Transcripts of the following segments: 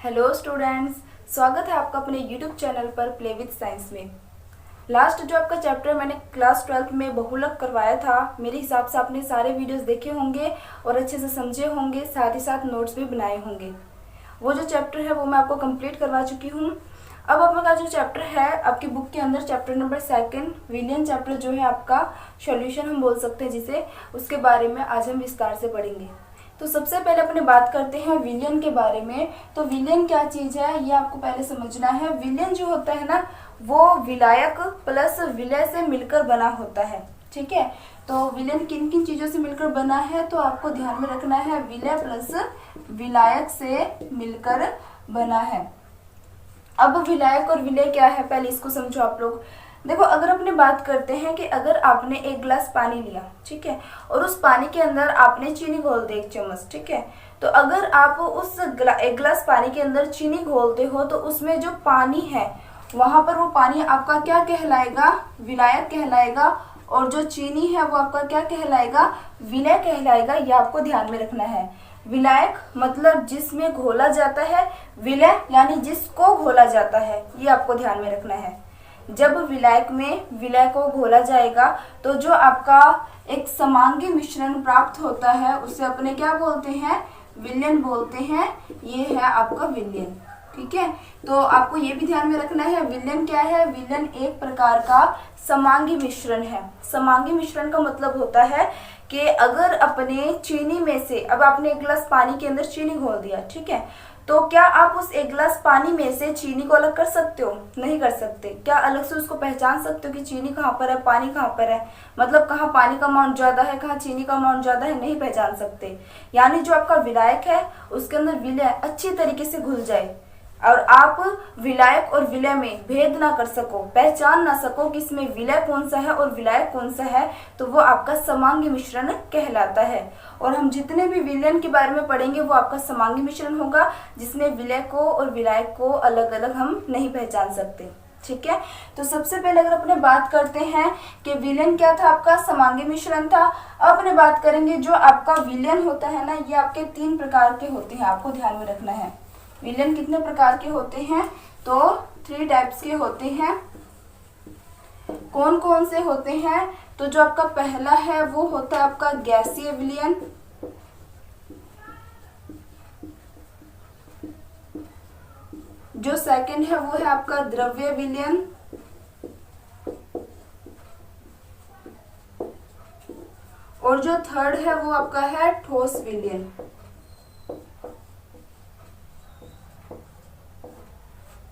Hello students, स्वागत है आपका अपने यूट्यूब चैनल पर प्ले विद साइंस में। लास्ट जो आपका चैप्टर मैंने क्लास 12 में बहुलक करवाया था, मेरे हिसाब से आपने सारे वीडियोस देखे होंगे और अच्छे से समझे होंगे, साथ ही साथ नोट्स भी बनाए होंगे। वो जो चैप्टर है वो मैं आपको कंप्लीट करवा चुकी हूँ। अब आपका जो चैप्टर है आपकी बुक के अंदर चैप्टर नंबर 2 विलियन चैप्टर जो है आपका सॉल्यूशन हम बोल सकते हैं जिसे, उसके बारे में आज हम विस्तार से पढ़ेंगे। तो सबसे पहले अपने बात करते हैं विलयन के बारे में। तो विलयन क्या चीज़ है ये आपको पहले समझना है। विलयन जो होता है ना वो विलायक प्लस विलय से मिलकर बना होता है, ठीक है। तो विलयन किन किन चीज़ों से मिलकर बना है तो आपको ध्यान में रखना है, विलय प्लस विलायक से मिलकर बना है। अब विलायक और विलय क्या है पहले इसको समझो आप लोग। देखो, अगर अपने बात करते हैं कि अगर आपने एक गिलास पानी लिया, ठीक है, और उस पानी के अंदर आपने चीनी घोल दी 1 चम्मच, ठीक है। तो अगर आप उस एक गिलास पानी के अंदर चीनी घोलते हो तो उसमें जो पानी है वहां पर वो पानी आपका क्या कहलाएगा, विलायक कहलाएगा, और जो चीनी है वो आपका क्या कहलाएगा, विलय कहलाएगा। ये आपको ध्यान में रखना है। विलायक मतलब जिसमें घोला जाता है, विलय यानी जिसको घोला जाता है, ये आपको ध्यान में रखना है। जब विलायक में विलय को घोला जाएगा तो जो आपका एक समांगी मिश्रण प्राप्त होता है उसे अपने क्या बोलते हैं, विलयन बोलते हैं। ये है आपका विलयन, ठीक है। तो आपको ये भी ध्यान में रखना है, विलयन क्या है, विलयन एक प्रकार का समांगी मिश्रण है। समांगी मिश्रण का मतलब होता है कि अगर अपने चीनी में से, अब आपने 1 गिलास पानी के अंदर चीनी घोल दिया, ठीक है, तो क्या आप उस 1 गिलास पानी में से चीनी को अलग कर सकते हो? नहीं कर सकते। क्या अलग से उसको पहचान सकते हो कि चीनी कहाँ पर है, पानी कहाँ पर है, मतलब कहाँ पानी का अमाउंट ज्यादा है, कहाँ चीनी का अमाउंट ज्यादा है? नहीं पहचान सकते। यानी जो आपका विलायक है उसके अंदर विलय अच्छी तरीके से घुल जाए और आप विलायक और विलय में भेद ना कर सको, पहचान ना सको कि इसमें विलय कौन सा है और विलायक कौन सा है, तो वो आपका समांगी मिश्रण कहलाता है। और हम जितने भी विलयन के बारे में पढ़ेंगे वो आपका समांगी मिश्रण होगा, जिसमें विलय को और विलायक को अलग अलग हम नहीं पहचान सकते, ठीक है। तो सबसे पहले अगर अपने बात करते हैं कि विलयन क्या था, आपका समांगी मिश्रण था। अब अपने बात करेंगे जो आपका विलयन होता है ना, ये आपके 3 प्रकार के होते हैं, आपको ध्यान में रखना है। विलयन कितने प्रकार के होते हैं, तो 3 टाइप्स के होते हैं। कौन कौन से होते हैं, तो जो आपका पहला है वो होता है आपका गैसीय विलयन। जो सेकंड है वो है आपका द्रव्य विलयन। और जो थर्ड है वो आपका है ठोस विलयन,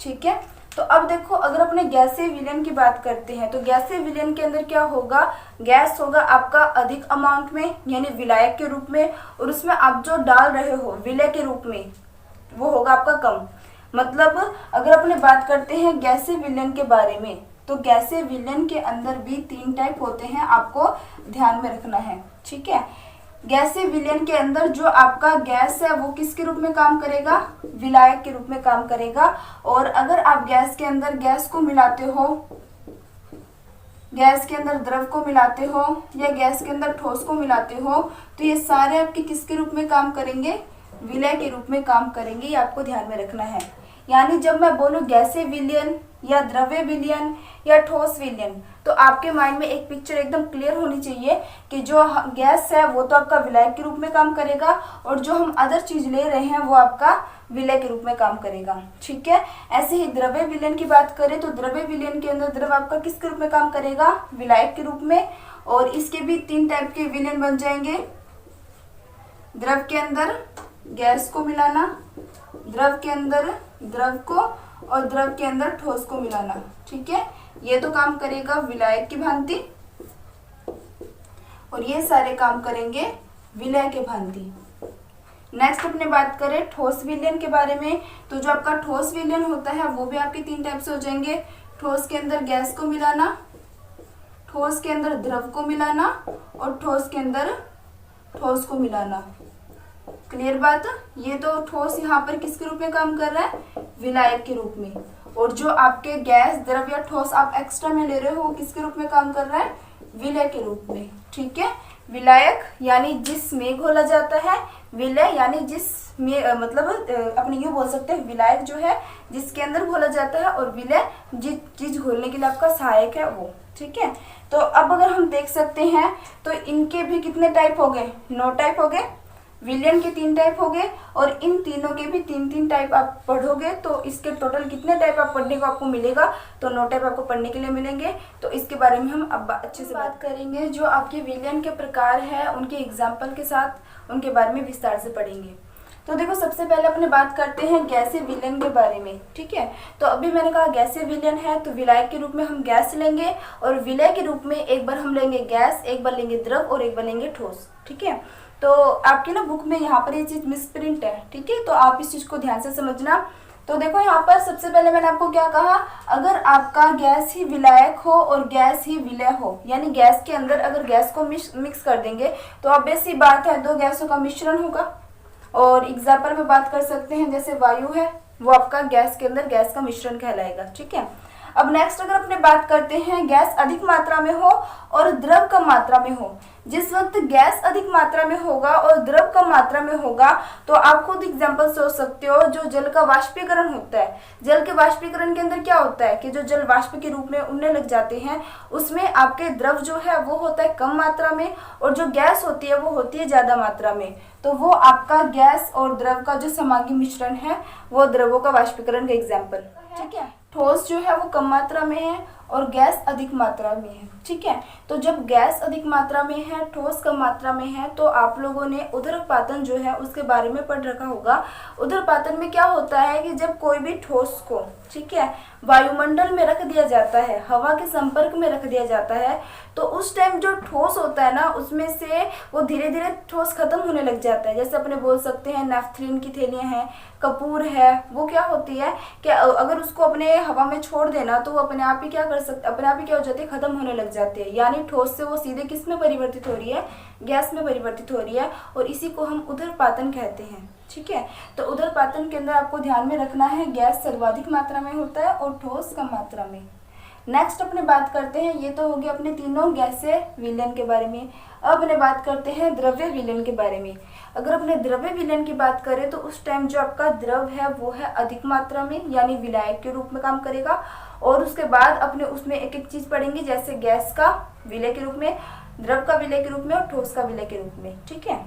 ठीक है। तो अब देखो, अगर अपने गैसीय विलयन की बात करते हैं तो गैसीय विलयन के अंदर क्या होगा, गैस होगा आपका अधिक अमाउंट में यानी विलायक के रूप में, और उसमें आप जो डाल रहे हो विलय के रूप में वो होगा आपका कम। मतलब अगर अपने बात करते हैं गैसीय विलयन के बारे में, तो गैसीय विलयन के अंदर भी 3 टाइप होते हैं, आपको ध्यान में रखना है, ठीक है। गैसीय विलयन के अंदर जो आपका गैस है वो किसके रूप में काम करेगा, विलायक के रूप में काम करेगा। और अगर आप गैस के अंदर गैस को मिलाते हो, गैस के अंदर द्रव को मिलाते हो या गैस के अंदर ठोस को मिलाते हो, तो ये सारे आपके किसके रूप में काम करेंगे, विलय के रूप में काम करेंगे। ये आपको ध्यान में रखना है। यानी जब मैं बोलूँ गैसीय विलयन या द्रव्य विलयन या ठोस विलयन, तो आपके माइंड में एक पिक्चर एकदम क्लियर होनी चाहिए कि जो गैस है वो तो आपका विलायक के रूप में काम करेगा और जो हम अदर चीज ले रहे हैं वो आपका विलय के रूप में काम करेगा, ठीक है। ऐसे ही द्रव्य विलयन की बात करें तो द्रव्य विलयन के अंदर द्रव आपका किसके रूप में काम करेगा, विलायक के रूप में। और इसके भी 3 टाइप के विलयन बन जाएंगे। द्रव के अंदर गैस को मिलाना, द्रव के अंदर द्रव को, और द्रव के अंदर ठोस को मिलाना, ठीक है। ये तो काम करेगा विलायक की भांति और ये सारे काम करेंगे विलय के भांति। नेक्स्ट अपने बात करें ठोस विलयन के बारे में, तो जो आपका ठोस विलयन होता है वो भी आपके 3 टाइप से हो जाएंगे। ठोस के अंदर गैस को मिलाना, ठोस के अंदर द्रव को मिलाना, और ठोस के अंदर ठोस को मिलाना। क्लियर बात। ये तो ठोस यहाँ पर किसके रूप में काम कर रहा है, विलायक के रूप में। और जो आपके गैस द्रव या ठोस आप एक्स्ट्रा में ले रहे हो वो किसके रूप में काम कर रहा है, विलय के रूप में। ठीक है, विलायक यानी जिसमें घोला जाता है, विलय यानी जिसमें मतलब अपने यूँ बोल सकते हैं विलायक जो है जिसके अंदर घोला जाता है, और विलय जिस चीज घोलने के लिए आपका सहायक है वो। ठीक है, तो अब अगर हम देख सकते हैं तो इनके भी कितने टाइप हो गए, 9 टाइप हो गए। विलयन के 3 टाइप हो गए, और इन तीनों के भी 3-3 टाइप आप पढ़ोगे तो इसके टोटल कितने टाइप आप पढ़ने को आपको मिलेगा, तो 9 टाइप आपको पढ़ने के लिए मिलेंगे। तो इसके बारे में हम अब अच्छे से बात करेंगे। जो आपके विलयन के प्रकार है उनके एग्जाम्पल के साथ उनके बारे में विस्तार से पढ़ेंगे। तो देखो, सबसे पहले अपने बात करते हैं गैसीय विलयन के बारे में। ठीक है, तो अभी मैंने कहा गैसीय विलयन है तो विलायक के रूप में हम गैस लेंगे, और विलय के रूप में एक बार हम लेंगे गैस, एक बार लेंगे द्रव, और एक बार लेंगे ठोस। ठीक है, तो आपकी ना बुक में यहाँ पर ये चीज़ मिसप्रिंट है। ठीक है, तो आप इस चीज़ को ध्यान से समझना। तो देखो, यहाँ पर सबसे पहले मैंने आपको क्या कहा, अगर आपका गैस ही विलायक हो और गैस ही विलय हो, यानी गैस के अंदर अगर गैस को मिक्स कर देंगे तो ऑब्वियस सी बात है 2 गैसों का मिश्रण होगा। और एग्जाम्पल में बात कर सकते हैं जैसे वायु है, वो आपका गैस के अंदर गैस का मिश्रण कहलाएगा। ठीक है, अब नेक्स्ट अगर अपने बात करते हैं गैस अधिक मात्रा में हो और द्रव कम मात्रा में हो। जिस वक्त गैस अधिक मात्रा में होगा और द्रव कम मात्रा में होगा तो आप खुद एग्जांपल सोच सकते हो, जो जल का वाष्पीकरण होता है, जल के वाष्पीकरण के अंदर क्या होता है कि जो जल वाष्प के रूप में उड़ने लग जाते हैं, उसमें आपके द्रव जो है वो होता है कम मात्रा में, और जो गैस होती है वो होती है ज्यादा मात्रा में। तो वो आपका गैस और द्रव का जो समांगी मिश्रण है वो द्रवों का वाष्पीकरण का एग्जाम्पल। ठीक है, ठोस जो है वो कम मात्रा में है और गैस अधिक मात्रा में है। ठीक है, तो जब गैस अधिक मात्रा में है, ठोस कम मात्रा में है, तो आप लोगों ने उदरपातन जो है उसके बारे में पढ़ रखा होगा। उदरपातन में क्या होता है कि जब कोई भी ठोस को, ठीक है, वायुमंडल में रख दिया जाता है, हवा के संपर्क में रख दिया जाता है, तो उस टाइम जो ठोस होता है ना उसमें से वो धीरे धीरे ठोस खत्म होने लग जाता है। जैसे अपने बोल सकते हैं नेफ्थलीन की थैलियाँ हैं, कपूर है, वो क्या होती है कि अगर उसको अपने हवा में छोड़ देना तो वो अपने आप ही क्या कर सकते, अपने आप ही क्या हो जाती है, खत्म होने लग जाती है। यानी ठोस से वो सीधे किस में परिवर्तित हो रही है, गैस में परिवर्तित हो रही है, और इसी को हम उदरपातन कहते हैं। ठीक है, तो उदरपातन के अंदर आपको ध्यान में रखना है गैस सर्वाधिक मात्रा में होता है और ठोस कम मात्रा में। नेक्स्ट अपने बात करते हैं, ये तो हो गया अपने तीनों गैसीय विलयन के बारे में। अब अपने बात करते हैं द्रव्य विलयन के बारे में। अगर अपने द्रव्य विलयन की बात करें तो उस टाइम जो आपका द्रव है वो है अधिक मात्रा में, यानी विलायक के रूप में काम करेगा, और उसके बाद अपने उसमें एक एक चीज पढ़ेंगे, जैसे गैस का विलय के रूप में, द्रव का विलय के रूप में, और ठोस का विलय के रूप में। ठीक है,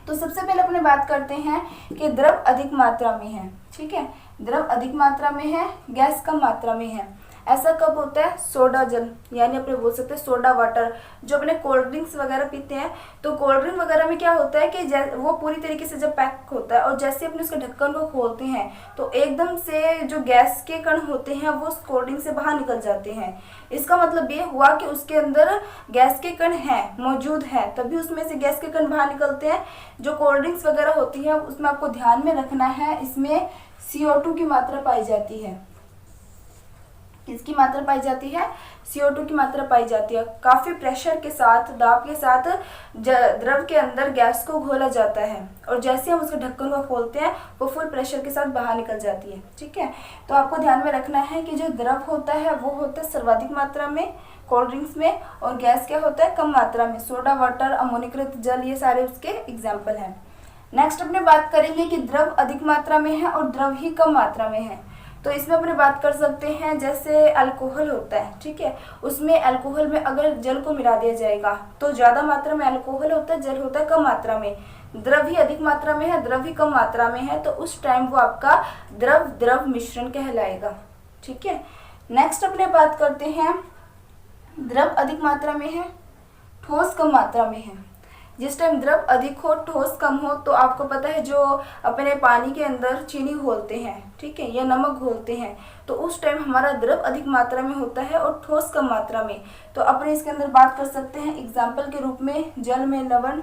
तो सबसे पहले अपने बात करते हैं कि द्रव अधिक मात्रा में है। ठीक है, द्रव अधिक मात्रा में है, गैस कम मात्रा में है। ऐसा कब होता है, सोडा जल, यानी अपने बोल सकते हैं सोडा वाटर, जो अपने कोल्ड ड्रिंक्स वगैरह पीते हैं, तो कोल्ड ड्रिंक वगैरह में क्या होता है कि वो पूरी तरीके से जब पैक होता है और जैसे अपने उसके ढक्कन को खोलते हैं तो एकदम से जो गैस के कण होते हैं वो उस कोल्ड ड्रिंक से बाहर निकल जाते हैं। इसका मतलब ये हुआ कि उसके अंदर गैस के कण हैं, मौजूद हैं, तभी उसमें से गैस के कण बाहर निकलते हैं। जो कोल्ड ड्रिंक्स वगैरह होती है उसमें आपको ध्यान में रखना है, इसमें CO2 की मात्रा पाई जाती है। किसकी मात्रा पाई जाती है, CO2 की मात्रा पाई जाती है। काफी प्रेशर के साथ, दाब के साथ द्रव के अंदर गैस को घोला जाता है, और जैसे हम उसके ढक्कन को खोलते हैं वो फुल प्रेशर के साथ बाहर निकल जाती है। ठीक है, तो आपको ध्यान में रखना है कि जो द्रव होता है वो होता है सर्वाधिक मात्रा में कोल्ड ड्रिंक्स में, और गैस क्या होता है कम मात्रा में, सोडा वाटर, अमोनिकृत जल, ये सारे उसके एग्जाम्पल हैं। नेक्स्ट अपने बात करेंगे कि द्रव अधिक मात्रा में है और द्रव ही कम मात्रा में है। तो इसमें अपने बात कर सकते हैं जैसे अल्कोहल होता है। ठीक है, उसमें अल्कोहल में अगर जल को मिला दिया जाएगा तो ज्यादा मात्रा में अल्कोहल होता है, जल होता है कम मात्रा में। द्रव ही अधिक मात्रा में है, द्रव ही कम मात्रा में है, तो उस टाइम वो आपका द्रव द्रव मिश्रण कहलाएगा। ठीक है, नेक्स्ट अपने बात करते हैं द्रव अधिक मात्रा में है, ठोस कम मात्रा में है। जिस टाइम द्रव अधिक हो, ठोस कम हो, तो आपको पता है जो अपने पानी के अंदर चीनी घोलते हैं, ठीक है, या नमक घोलते हैं, तो उस टाइम हमारा द्रव अधिक मात्रा में होता है और ठोस कम मात्रा में। तो अपने इसके अंदर बात कर सकते हैं एग्जाम्पल के रूप में, जल में लवण,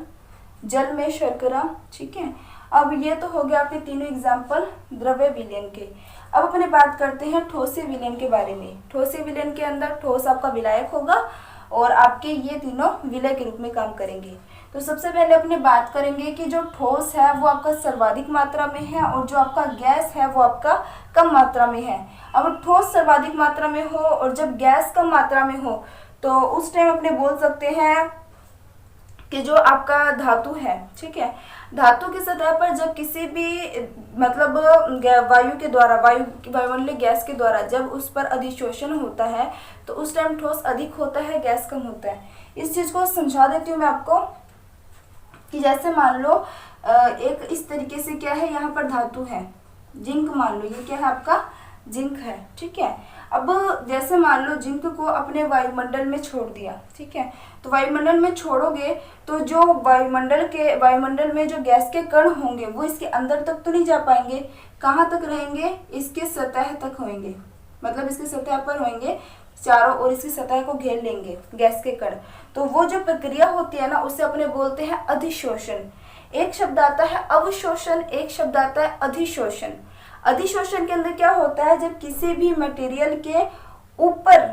जल में शर्करा। ठीक है, अब ये तो हो गया आपके तीनों एग्जाम्पल द्रव्य विलयन के। अब अपने बात करते हैं ठोसीय विलयन के बारे में। ठोसीय विलयन के अंदर ठोस आपका विलायक होगा और आपके ये तीनों विलय के रूप में काम करेंगे। तो सबसे पहले अपने बात करेंगे कि जो ठोस है वो आपका सर्वाधिक मात्रा में है और जो आपका गैस है वो आपका कम मात्रा में है। अब ठोस सर्वाधिक मात्रा में हो और जब गैस कम मात्रा में हो तो उस टाइम अपने बोल सकते हैं कि जो आपका धातु है, ठीक है, धातु की सतह पर जब किसी भी मतलब वायु के द्वारा, वायुमंडलीय गैस के द्वारा जब उस पर अधिशोषण होता है तो उस टाइम ठोस अधिक होता है, गैस कम होता है। इस चीज को समझा देती हूँ मैं आपको कि जैसे मान लो एक इस तरीके से क्या है, यहाँ पर धातु है जिंक, मान लो ये क्या है आपका जिंक है, ठीक है। अब जैसे मान लो जिंक को अपने वायुमंडल में छोड़ दिया, ठीक है, तो वायुमंडल में छोड़ोगे तो जो वायुमंडल में जो गैस के कण होंगे वो इसके अंदर तक तो नहीं जा पाएंगे, कहाँ तक रहेंगे, इसके सतह तक होंगे, मतलब इसकी सतह पर होंगे चारों ओर, इसकी सतह को घेर लेंगे गैस के कण। तो वो जो प्रक्रिया होती है ना उसे अपने बोलते हैं अधिशोषण। एक शब्द आता है अवशोषण, एक शब्द आता है अधिशोषण। अधिशोषण के अंदर क्या होता है, जब किसी भी मटेरियल के ऊपर,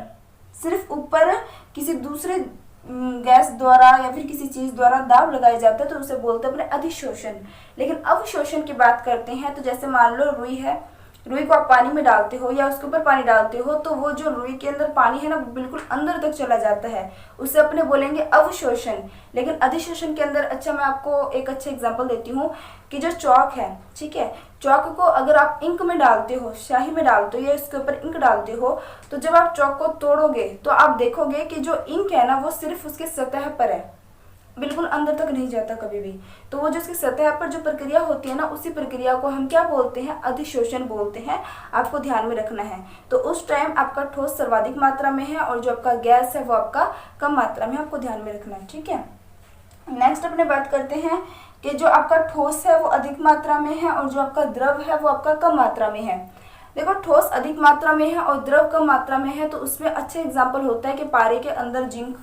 सिर्फ ऊपर किसी दूसरे गैस द्वारा या फिर किसी चीज द्वारा दाब लगाया जाता है तो उसे बोलते हैं अपने अधिशोषण। लेकिन अवशोषण की बात करते हैं तो जैसे मान लो रुई है, रुई को आप पानी में डालते हो या उसके ऊपर पानी डालते हो तो वो जो रुई के अंदर पानी है ना बिल्कुल अंदर तक चला जाता है, उसे अपने बोलेंगे अवशोषण। लेकिन अधिशोषण के अंदर, अच्छा मैं आपको एक अच्छा एग्जांपल देती हूँ कि जो चौक है, ठीक है, चौक को अगर आप इंक में डालते हो, स्याही में डालते हो या इसके ऊपर इंक डालते हो तो जब आप चौक को तोड़ोगे तो आप देखोगे कि जो इंक है ना वो सिर्फ उसके सतह पर है, बिल्कुल अंदर तक नहीं जाता कभी भी। तो वो जो उसकी सतह पर जो प्रक्रिया होती है ना उसी प्रक्रिया को हम क्या बोलते हैं, अधिशोषण बोलते हैं। आपको ध्यान में रखना है। तो उस टाइम आपका ठोस सर्वाधिक मात्रा में है और जो आपका गैस है वो आपका कम मात्रा में, आपको ध्यान में रखना है, ठीक है। नेक्स्ट अपने बात करते हैं कि जो आपका ठोस है वो अधिक मात्रा में है और जो आपका द्रव है वो आपका कम मात्रा में है। देखो ठोस अधिक मात्रा में है और द्रव कम मात्रा में है तो उसमें अच्छे एग्जाम्पल होता है कि पारे के अंदर जिंक,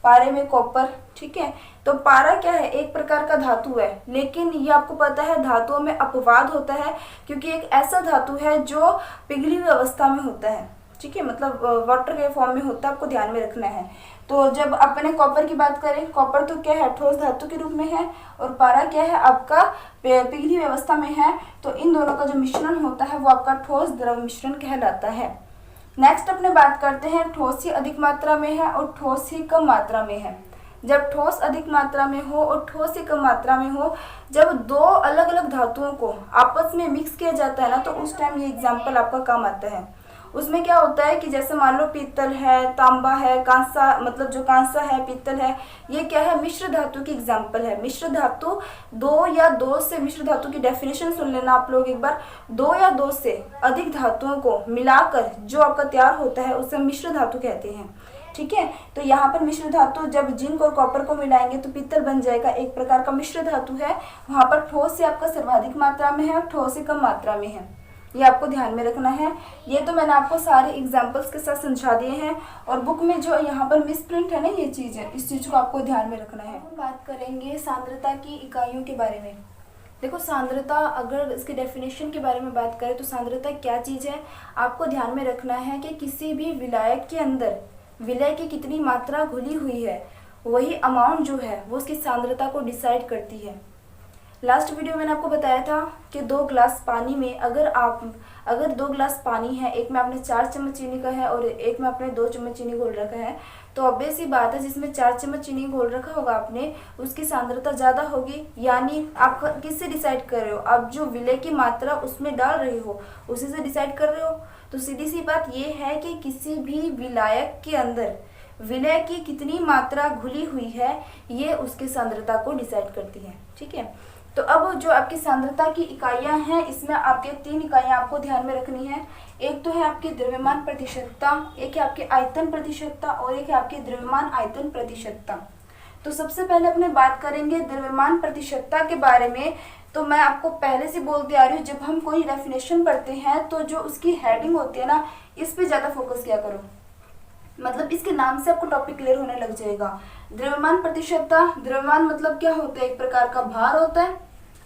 पारे में कॉपर, ठीक है। तो पारा क्या है, एक प्रकार का धातु है, लेकिन ये आपको पता है धातुओं में अपवाद होता है क्योंकि एक ऐसा धातु है जो पिघली हुई अवस्था में होता है, ठीक है, मतलब वाटर के फॉर्म में होता है, आपको ध्यान में रखना है। तो जब अपने कॉपर की बात करें, कॉपर तो क्या है, ठोस धातु के रूप में है और पारा क्या है, आपका पिघली हुई अवस्था में है। तो इन दोनों का जो मिश्रण होता है वो आपका ठोस द्रव मिश्रण कहलाता है। नेक्स्ट अपने बात करते हैं ठोस ही अधिक मात्रा में है और ठोस ही कम मात्रा में है। जब ठोस अधिक मात्रा में हो और ठोस ही कम मात्रा में हो, जब दो अलग अलग धातुओं को आपस में मिक्स किया जाता है ना तो उस टाइम ये एग्जाम्पल आपका काम आता है। उसमें क्या होता है कि जैसे मान लो पीतल है, तांबा है, कांसा, मतलब जो कांसा है, पीतल है, ये क्या है, मिश्र धातु की एग्जाम्पल है। मिश्र धातु दो या दो से, मिश्र धातु की डेफिनेशन सुन लेना आप लोग एक बार, दो या दो से अधिक धातुओं को मिलाकर जो आपका तैयार होता है उसे मिश्र धातु कहते हैं, ठीक है। तो यहाँ पर मिश्र धातु जब जिंक और कॉपर को मिलाएंगे तो पीतल बन जाएगा, एक प्रकार का मिश्र धातु है। वहाँ पर ठोस से आपका सर्वाधिक मात्रा में है और ठोस से कम मात्रा में है, ये आपको ध्यान में रखना है। ये तो मैंने आपको सारे एग्जाम्पल्स के साथ समझा दिए हैं और बुक में जो यहाँ पर मिस प्रिंट है ना ये चीज़ है, इस चीज़ को आपको ध्यान में रखना है। हम बात करेंगे सांद्रता की इकाइयों के बारे में। देखो सांद्रता, अगर इसके डेफिनेशन के बारे में बात करें तो सांद्रता क्या चीज़ है, आपको ध्यान में रखना है कि किसी भी विलायक के अंदर विलय की कितनी मात्रा घुली हुई है वही अमाउंट जो है वो उसकी सांद्रता को डिसाइड करती है। लास्ट वीडियो मैंने आपको बताया था कि 2 ग्लास पानी में अगर 2 ग्लास पानी है, एक में आपने 4 चम्मच चीनी का है और एक में आपने 2 चम्मच चीनी घोल रखा है, तो ऑब्वियस सी बात है जिसमें 4 चम्मच चीनी घोल रखा होगा आपने उसकी सांद्रता ज़्यादा होगी। यानी आप किससे डिसाइड कर रहे हो, आप जो विलय की मात्रा उसमें डाल रहे हो उसी से डिसाइड कर रहे हो। तो सीधी सी बात ये है कि किसी भी विलायक के अंदर विलय की कितनी मात्रा घुली हुई है ये उसकी सांद्रता को डिसाइड करती है, ठीक है। तो अब जो आपकी सांद्रता की इकाइयां हैं इसमें आपके 3 इकाइयां आपको ध्यान में रखनी है। एक तो है आपकी द्रव्यमान प्रतिशतता, एक है आपकी आयतन प्रतिशतता और एक है आपकी द्रव्यमान आयतन प्रतिशतता। तो सबसे पहले अपने बात करेंगे द्रव्यमान प्रतिशतता के बारे में। तो मैं आपको पहले से बोलती आ रही हूँ, जब हम कोई डेफिनेशन पढ़ते हैं तो जो उसकी हेडिंग होती है ना इस पे ज़्यादा फोकस किया करो, मतलब इसके नाम से आपको टॉपिक क्लियर होने लग जाएगा। द्रव्यमान प्रतिशतता, द्रव्यमान मतलब क्या होता है, एक प्रकार का भार होता है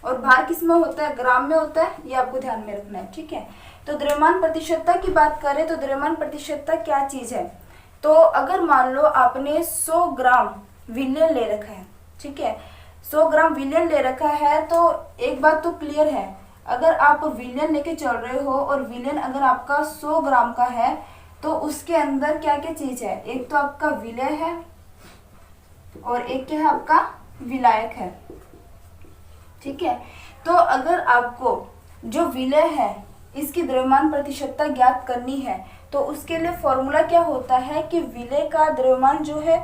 और भार किस में होता है, ग्राम में होता है, ये आपको ध्यान में रखना है, ठीक है। तो द्रव्यमान प्रतिशतता की बात करें तो द्रव्यमान प्रतिशतता क्या चीज़ है, तो अगर मान लो आपने 100 ग्राम विलयन ले रखा है, ठीक है, 100 ग्राम विलयन ले रखा है तो एक बात तो क्लियर है, अगर आप विलयन लेके चल रहे हो और विलयन अगर आपका 100 ग्राम का है तो उसके अंदर क्या क्या चीज है, एक तो आपका विलय है और एक क्या है आपका विलायक है। ठीक है, तो अगर आपको जो विलय है इसकी द्रव्यमान प्रतिशतता ज्ञात करनी है तो उसके लिए फॉर्मूला क्या होता है कि विलय का द्रव्यमान जो है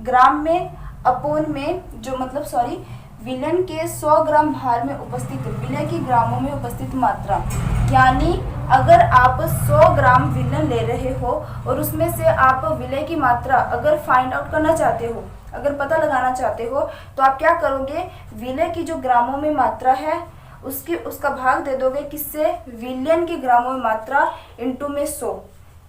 ग्राम में अपोन में जो मतलब सॉरी विलयन के 100 ग्राम भार में उपस्थित विलय की ग्रामों में उपस्थित मात्रा, यानी अगर आप 100 ग्राम विलयन ले रहे हो और उसमें से आप विलय की मात्रा अगर फाइंड आउट करना चाहते हो, अगर पता लगाना चाहते हो, तो आप क्या करोगे, विलय की जो ग्रामों में मात्रा है उसका भाग दे दोगे किससे, विलयन की ग्रामों में मात्रा इंटू में 100।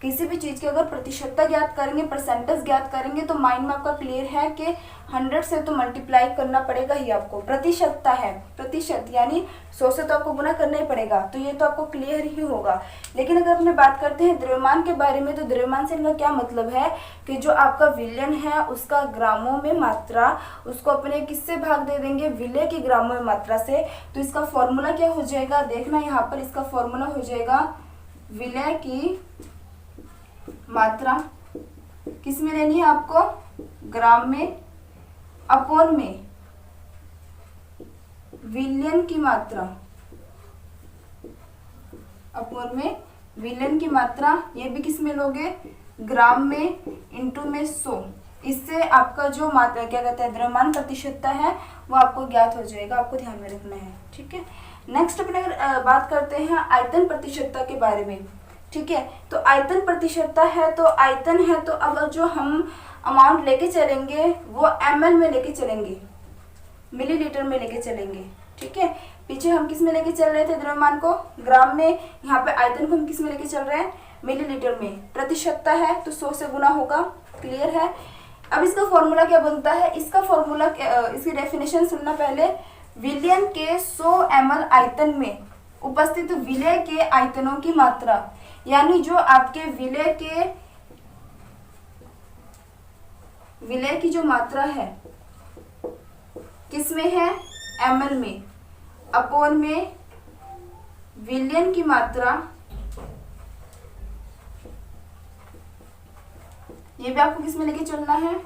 किसी भी चीज की अगर प्रतिशतता ज्ञात करेंगे, परसेंटेज ज्ञात करेंगे, तो माइंड में आपका क्लियर है कि 100 से तो मल्टीप्लाई करना पड़ेगा ही आपको। प्रतिशतता है, प्रतिशत यानी 100 से तो आपको गुना करना ही पड़ेगा, तो ये तो आपको क्लियर ही होगा। लेकिन अगर अपने बात करते हैं द्रव्यमान के बारे में, तो द्रव्यमान से इनका क्या मतलब है कि जो आपका विलयन है उसका ग्रामों में मात्रा, उसको अपने किससे भाग दे देंगे, विलय की ग्रामों में मात्रा से। तो इसका फॉर्मूला क्या हो जाएगा, देखना यहाँ पर इसका फॉर्मूला हो जाएगा विलय की मात्रा किस में लेनी है आपको, ग्राम में अपोन में विलयन की मात्रा, अपोन में विलयन की मात्रा, ये भी किस में लोगे, ग्राम में इंटू में 100। इससे आपका जो मात्रा क्या कहते हैं द्रव्यमान प्रतिशतता है वो आपको ज्ञात हो जाएगा, आपको ध्यान में रखना है। ठीक है, नेक्स्ट अपने बात करते हैं आयतन प्रतिशतता के बारे में। ठीक है, तो आयतन प्रतिशतता है, तो आयतन है तो अब जो हम अमाउंट लेके चलेंगे वो ml में लेके चलेंगे, मिलीलीटर में लेके चलेंगे। ठीक है, पीछे हम किस में लेके चल रहे थे द्रव्यमान को, ग्राम में, यहाँ पे आयतन को हम किस में लेके चल रहे हैं, मिलीलीटर में। प्रतिशतता है तो 100 से गुना होगा, क्लियर है। अब इसका फॉर्मूला क्या बनता है, इसका फॉर्मूला इसकी डेफिनेशन सुनना पहले। विलयन के 100 ml आयतन में उपस्थित विलय के आयतनों की मात्रा, यानी जो आपके विलय की जो मात्रा है किस में है, ml में, अपोन में विलयन की मात्रा, ये भी आपको किस में लेके चलना है,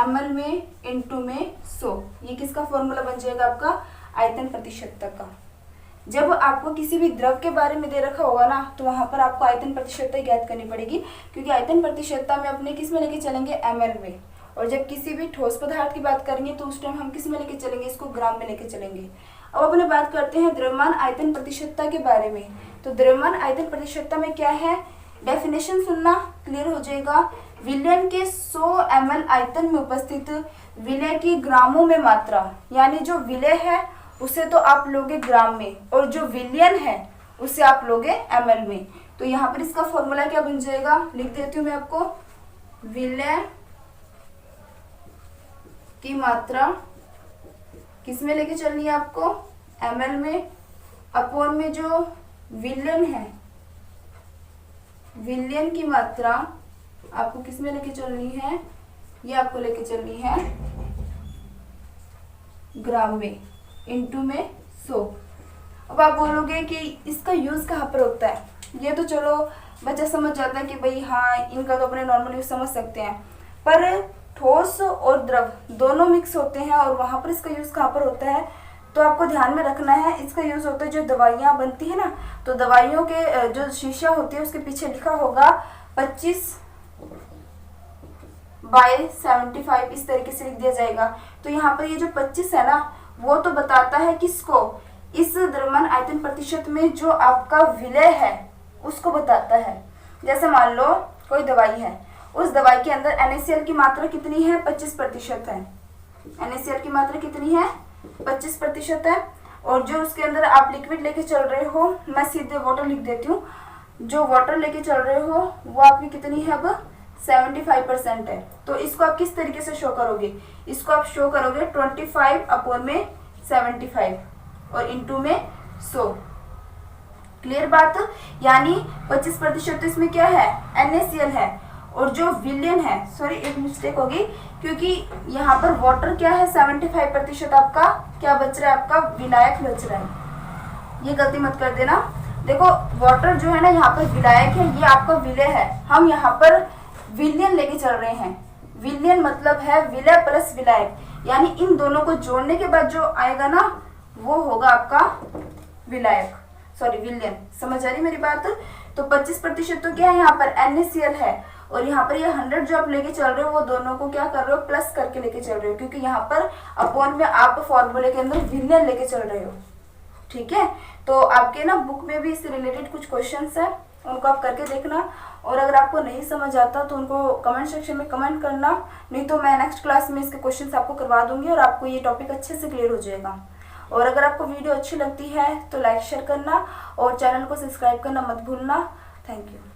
ml में इंटू में 100। ये किसका फॉर्मूला बन जाएगा आपका आयतन प्रतिशतता का। जब आपको किसी भी द्रव के बारे में दे रखा होगा ना, तो वहां पर आपको आयतन प्रतिशतता ज्ञात करनी पड़ेगी, क्योंकि आयतन प्रतिशतता में अपने किस में लेके चलेंगे, ml में। और जब किसी भी ठोस पदार्थ की बात करेंगे तो उस टाइम हम किस में लेके चलेंगे, इसको ग्राम में लेके चलेंगे। अब अपने बात करते हैं द्रव्यमान आयतन प्रतिशतता के बारे में। तो द्रव्यमान आयतन प्रतिशतता में क्या है, डेफिनेशन सुनना, क्लियर हो जाएगा। विलयन के 100 ml आयतन में उपस्थित विलय की ग्रामों में मात्रा, यानी जो विलय है उसे तो आप लोगे ग्राम में, और जो विलयन है उसे आप लोगे ml में। तो यहाँ पर इसका फॉर्मूला क्या बन जाएगा, लिख देती हूँ मैं आपको। विलय की मात्रा किस में लेके चलनी है आपको, ml में, अपोन में जो विलयन है, विलयन की मात्रा आपको किस में लेके चलनी है, ये आपको लेके चलनी है ग्राम में, इंटू में 100। अब आप बोलोगे कि इसका यूज कहाँ पर होता है, ये तो चलो बच्चा समझ जाता है कि भाई हाँ इनका तो अपने नॉर्मल यूज समझ सकते हैं, पर ठोस और द्रव दोनों मिक्स होते हैं और वहां पर इसका यूज कहाँ पर होता है, तो आपको ध्यान में रखना है। इसका यूज होता है जो दवाइयाँ बनती है ना, तो दवाइयों के जो शीशा होती है उसके पीछे लिखा होगा 25/75, इस तरीके से लिख दिया जाएगा। तो यहाँ पर ये जो 25 है ना, वो तो बताता है किसको, इस द्रव्यमान आयतन प्रतिशत में जो आपका विलय है उसको बताता है। जैसे मान लो कोई दवाई है, उस दवाई के अंदर NaCl की मात्रा कितनी है, 25% है। NaCl की मात्रा कितनी है, 25% है। और जो उसके अंदर आप लिक्विड लेके चल रहे हो, मैं सीधे वाटर लिख देती हूँ, जो वाटर लेके चल रहे हो वो आपकी कितनी है, अब 75% है। तो इसको आप किस तरीके से शो करोगे, इसको आप शो करोगे 25/75 और इंटू में 100। क्लियर बात, यानी 25% तो इसमें क्या है, NaCl है, और जो विलयन है, सॉरी एक मिस्टेक होगी, क्योंकि यहाँ पर वाटर क्या है 75% आपका क्या बच रहा है, आपका विलायक बच रहा है, ये गलती मत कर देना। देखो वाटर जो है ना यहाँ पर विलायक है, ये आपका विलय है। हम यहाँ पर विलयन लेके चल रहे हैं। विलयन मतलब है विलय प्लस विलायक, यानी इन दोनों को जोड़ने के बाद जो आएगा ना वो होगा आपका विलायक, सॉरी विलयन। समझ आ रही मेरी बात? तो 25% तो क्या है यहाँ पर NaCl है, और यहाँ पर ये 100 जो आप लेके चल रहे हो वो दोनों को क्या कर रहे हो, प्लस करके लेके चल रहे हो, क्योंकि यहाँ पर अपॉन में आप फॉर्मूले के अंदर विलयन लेके चल रहे हो। ठीक है, तो आपके ना बुक में भी इससे रिलेटेड कुछ क्वेश्चंस है, उनको आप करके देखना। और अगर आपको नहीं समझ आता तो उनको कमेंट सेक्शन में कमेंट करना, नहीं तो मैं नेक्स्ट क्लास में इसके क्वेश्चंस आपको करवा दूंगी और आपको ये टॉपिक अच्छे से क्लियर हो जाएगा। और अगर आपको वीडियो अच्छी लगती है तो लाइक शेयर करना और चैनल को सब्सक्राइब करना मत भूलना। Thank you.